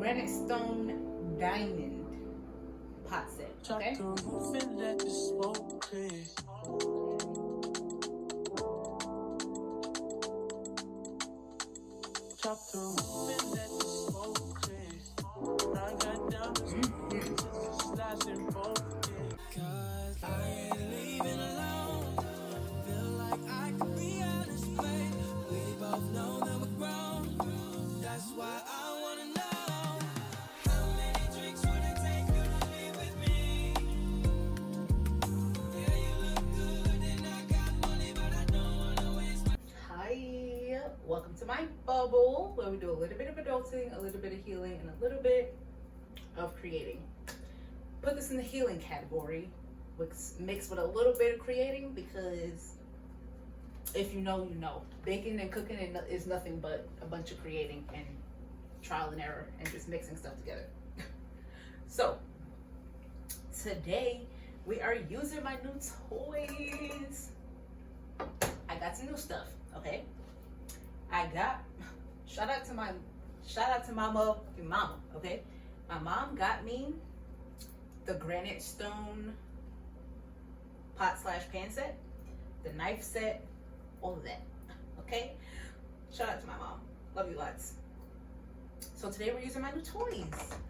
Granitestone Diamond pot set. Okay. Welcome to my bubble where we do a little bit of adulting, a little bit of healing, and a little bit of creating. Put this in the healing category, mixed with a little bit of creating, because if you know, you know. Baking and cooking is nothing but a bunch of creating and trial and error and just mixing stuff together. So today we are using my new toys. I got some new stuff, okay? Shout out to my motherfucking mama, okay? My mom got me the Granitestone pot/pan set, the knife set, all of that, okay? Shout out to my mom. Love you lots. So today we're using my new toys.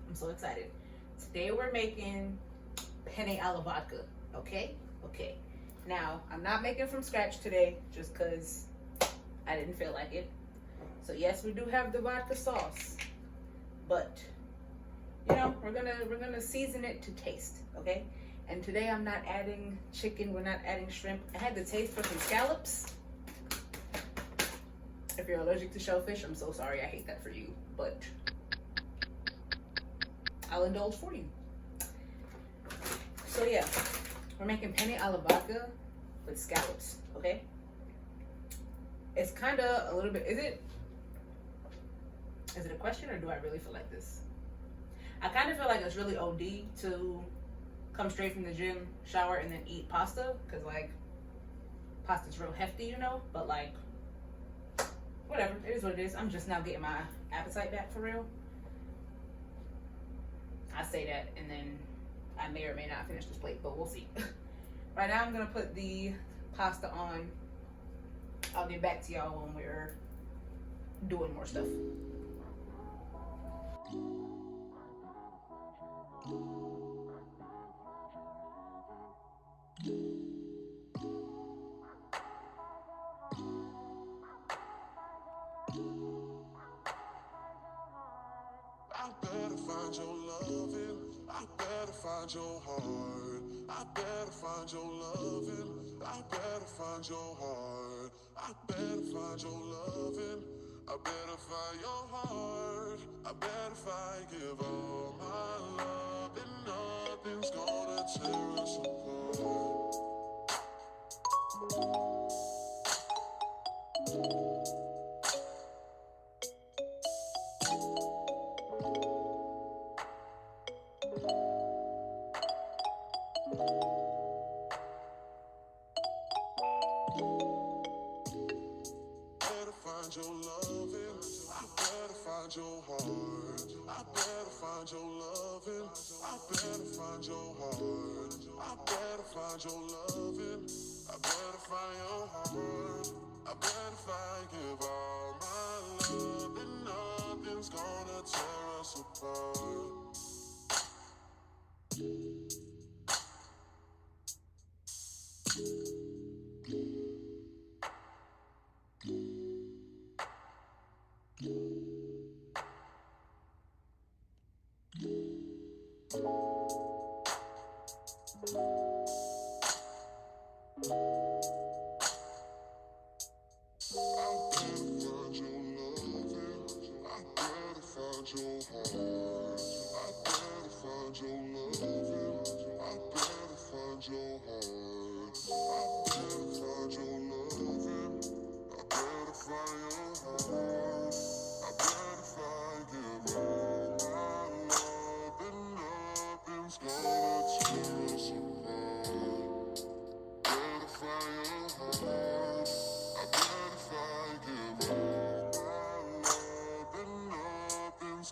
I'm so excited. Today we're making penne alla vodka, okay? Okay. Now, I'm not making from scratch today just because I didn't feel like it. So yes, we do have the vodka sauce, but you know, we're gonna season it to taste, okay? And today I'm not adding chicken, we're not adding shrimp. I had the taste for some scallops. If you're allergic to shellfish, I'm so sorry, I hate that for you, but I'll indulge for you. So yeah, we're making penne alla vodka with scallops, okay? It's kind of a little bit, is it a question, or do I really feel like this? I kind of feel like it's really OD to come straight from the gym, shower, and then eat pasta, because like pasta's real hefty, you know, but like whatever, it is what it is. I'm just now getting my appetite back for real. I say that and then I may or may not finish this plate, but we'll see. Right now I'm gonna put the pasta on. I'll get back to y'all when we're doing more stuff. I better find your loving, I better find your heart. I better find your loving, I better find your heart. I better find your loving, I better find your heart. I better find, give all my love, and nothing's gonna tear us apart. Your loving, I better find your heart. I better find your loving, I better find your heart. I better find your loving, I better find your heart. I better find, give all my love, and nothing's gonna tear us apart.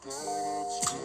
Gonna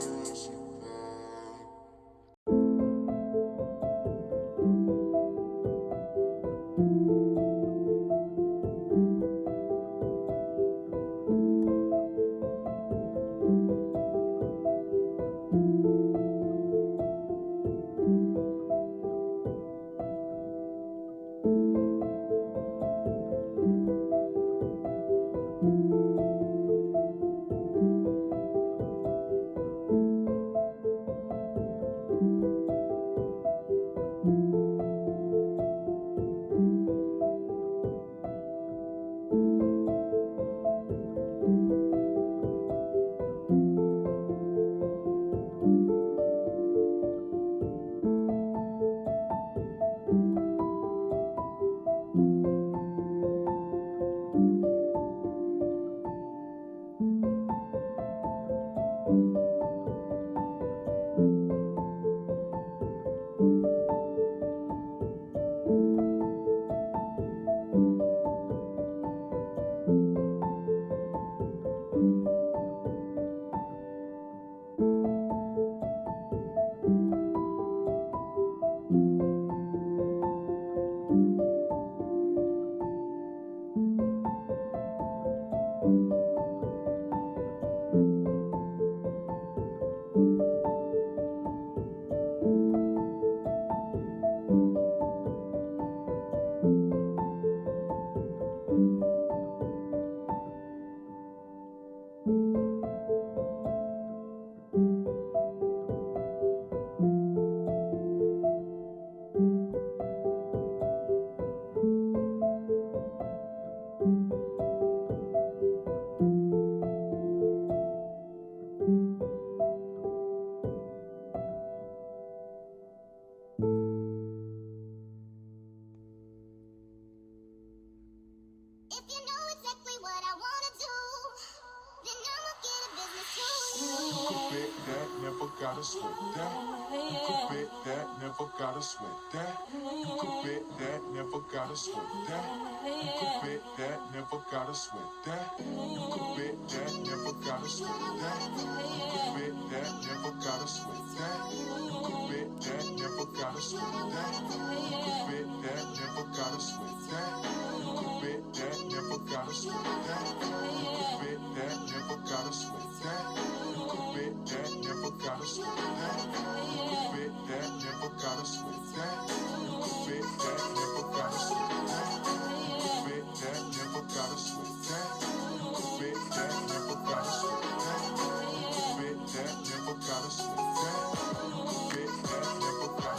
bet that, never gotta sweat that. You could bet that, never gotta sweat that. You could bet that, never gotta sweat that. You could bet that, never gotta sweat that. You could bet that, never gotta sweat that. You could bet that, never gotta sweat that. You could bet that, never gotta sweat that. You could bet that, never gotta sweat that. You could bet that, never gotta sweat that. You could bet that, never gotta sweat that. You could bet that, never gotta sweat that. You could bet that, never gotta sweat that. You could bet that, never gotta sweat that. You could bet that, never gotta sweat that. You could bet that, never gotta sweat that. You could bet that, never gotta sweat that. You could bet that, never gotta sweat that. You could bet that, never gotta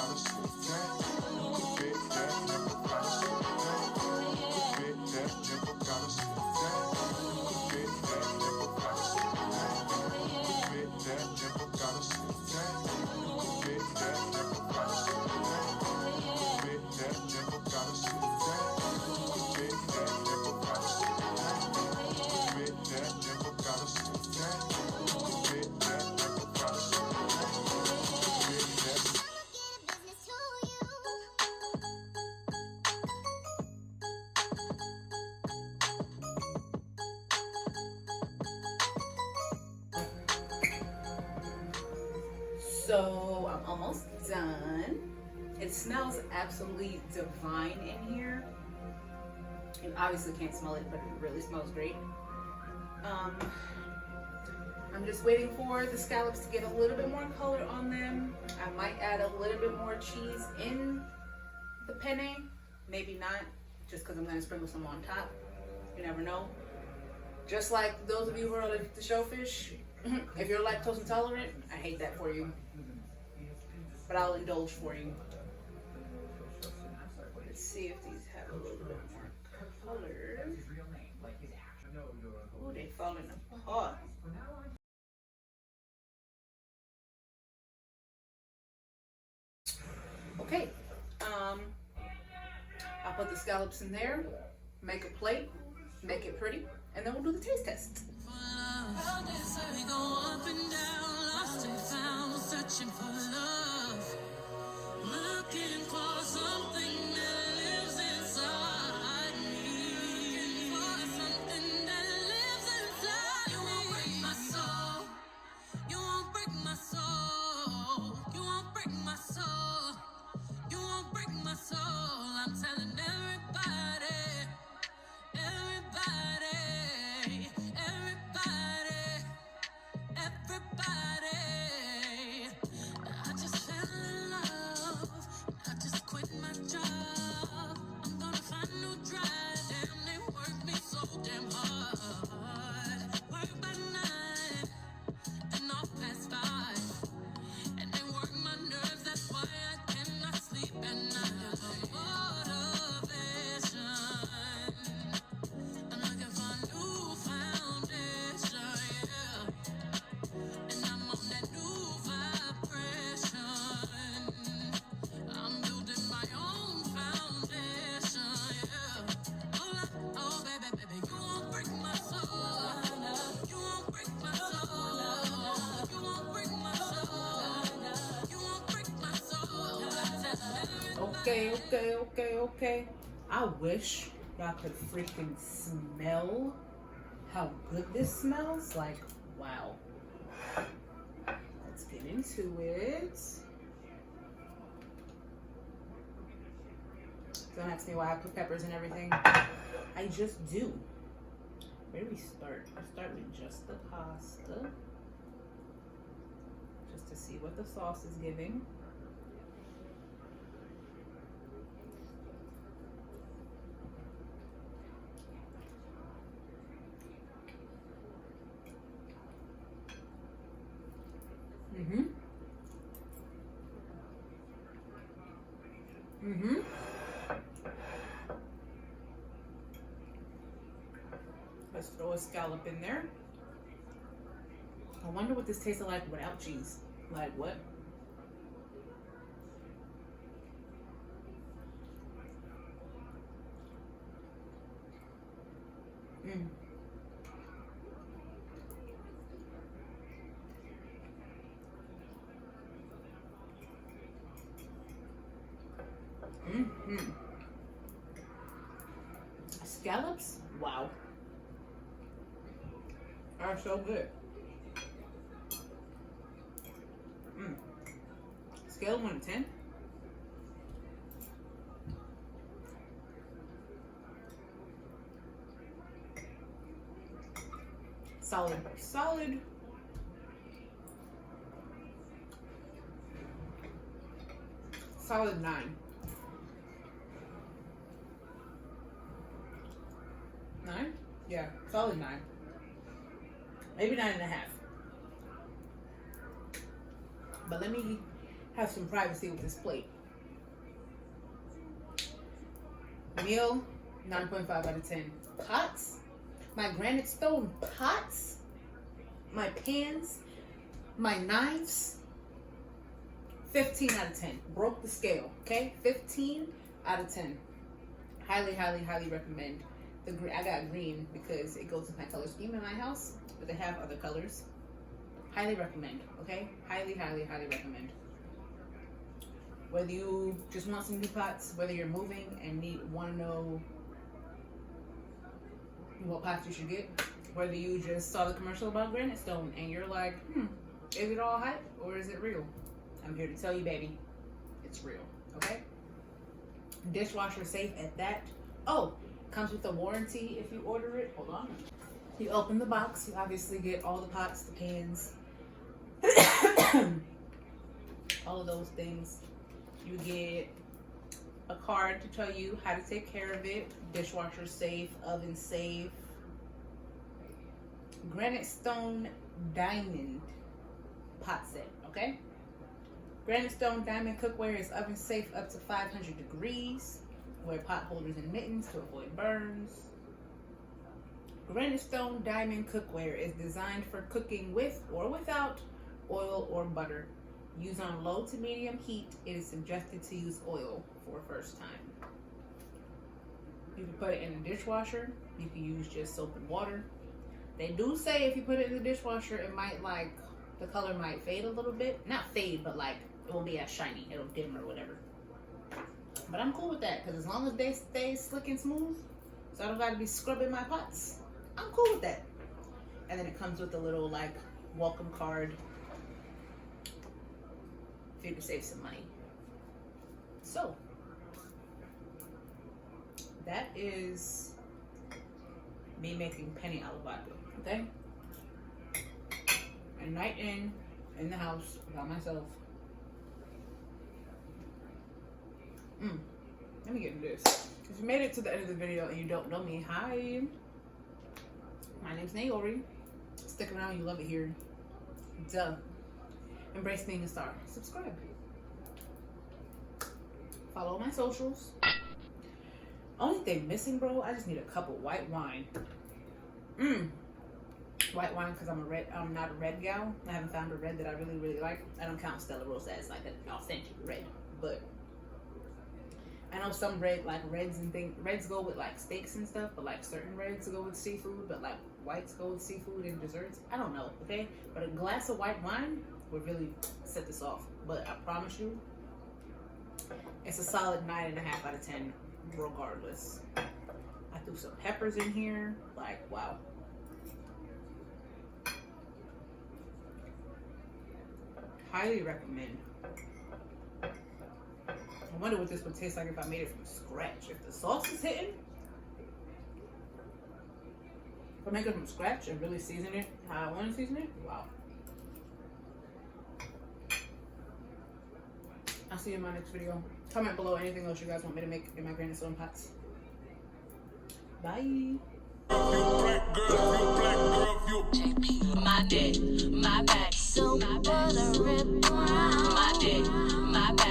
sweat that. You could bet that, never gotta sweat that. You could bet that, never gotta sweat that. You could bet that, never gotta sweat that. You could bet that, never gotta sweat that. You could bet that, never gotta sweat that. You could bet that, never gotta sweat that. You could bet that, never gotta sweat that. You could bet that, never gotta sweat that. You could bet that, never gotta sweat that. You could bet that. So I'm almost done. It smells absolutely divine in here. You obviously can't smell it, but it really smells great. I'm just waiting for the scallops to get a little bit more color on them. I might add a little bit more cheese in the penne. Maybe not, just because I'm going to sprinkle some on top. You never know. Just like those of you who are allergic to shellfish, if you're lactose intolerant, I hate that for you. But I'll indulge for you. Let's see if these have a little bit more color. Ooh, they're falling apart. Okay, I'll put the scallops in there, make a plate, make it pretty, and then we'll do the taste test. We go up and down, lost and found, searching for love, looking for something that lives inside me, looking for something that lives inside. You won't break my soul, you won't break my soul, you won't break my soul, you won't break my soul. I'm telling everybody, everybody, everybody, everybody. I just fell in love. I just quit my job. I'm gonna find new drive. Damn, they work me so damn hard. Work by 9 and off past 5. And they work my nerves. That's why I cannot sleep at night. Motivation. I'm looking for a new foundation, yeah. And I'm on that new vibration. I'm building my own foundation, yeah. Oh, baby, baby, you won't break my soul. You won't break my soul. You won't break my soul. You won't break my soul. Okay. I wish y'all could freaking smell how good this smells. Like, wow. Let's get into it. Don't ask me why I put peppers and everything. I just do. Where do we start? I start with just the pasta. Just to see what the sauce is giving. Let's throw a scallop in there. I wonder what this tasted like without cheese. Like what? Scallops? Wow. Are so good. Scale of 1 to 10. Solid. Solid. Solid 9. 9? Yeah, solid 9. Maybe 9.5. But let me have some privacy with this plate. Meal, 9.5 out of 10. Pots, my Granitestone pots, my pans, my knives, 15 out of 10. Broke the scale, okay? 15 out of 10. Highly, highly, highly recommend. I got green because it goes with my color scheme in my house, but they have other colors. Highly recommend, okay? Highly, highly, highly recommend. Whether you just want some new pots, whether you're moving and want to know what pots you should get, whether you just saw the commercial about Granitestone and you're like, is it all hype or is it real? I'm here to tell you, baby, it's real, okay? Dishwasher safe at that. Oh, comes with a warranty if you order it. Hold on. You open the box, you obviously get all the pots, the pans, all of those things. You get a card to tell you how to take care of it. Dishwasher safe, oven safe. Granitestone Diamond pot set, okay? Granitestone Diamond cookware is oven safe up to 500 degrees. Wear pot holders and mittens to avoid burns. Granitestone Diamond cookware is designed for cooking with or without oil or butter. Use on low to medium heat. It is suggested to use oil for first time. You can put it in the dishwasher. You can use just soap and water. They do say if you put it in the dishwasher, it might the color might fade a little bit. Not fade, but it won't be as shiny. It'll dim or whatever. But I'm cool with that because as long as they stay slick and smooth, so I don't got to be scrubbing my pots, I'm cool with that. And then it comes with a little welcome card for you to save some money. So that is me making penny alla vodka, okay? A night in the house by myself. Let me get into this. If you made it to the end of the video and you don't know me, hi. My name's Naori. Stick around, you love it here. Duh. Embrace being a star. Subscribe. Follow my socials. Only thing missing, bro, I just need a cup of white wine. White wine because I'm not a red gal. I haven't found a red that I really, really like. I don't count Stella Rosa as an authentic red, but I know some reds go with steaks and stuff, but certain reds go with seafood, but whites go with seafood and desserts. I don't know, okay? But a glass of white wine would really set this off. But I promise you, it's a solid 9.5 out of 10 regardless. I threw some peppers in here, wow. Highly recommend. I wonder what this would taste like if I made it from scratch. If the sauce is hitting, if I make it from scratch and really season it how I want to season it, wow. I'll see you in my next video. Comment below anything else you guys want me to make in my Granitestone pots. Bye. JP, my dick, my back, so my brother rip, my dick, my back.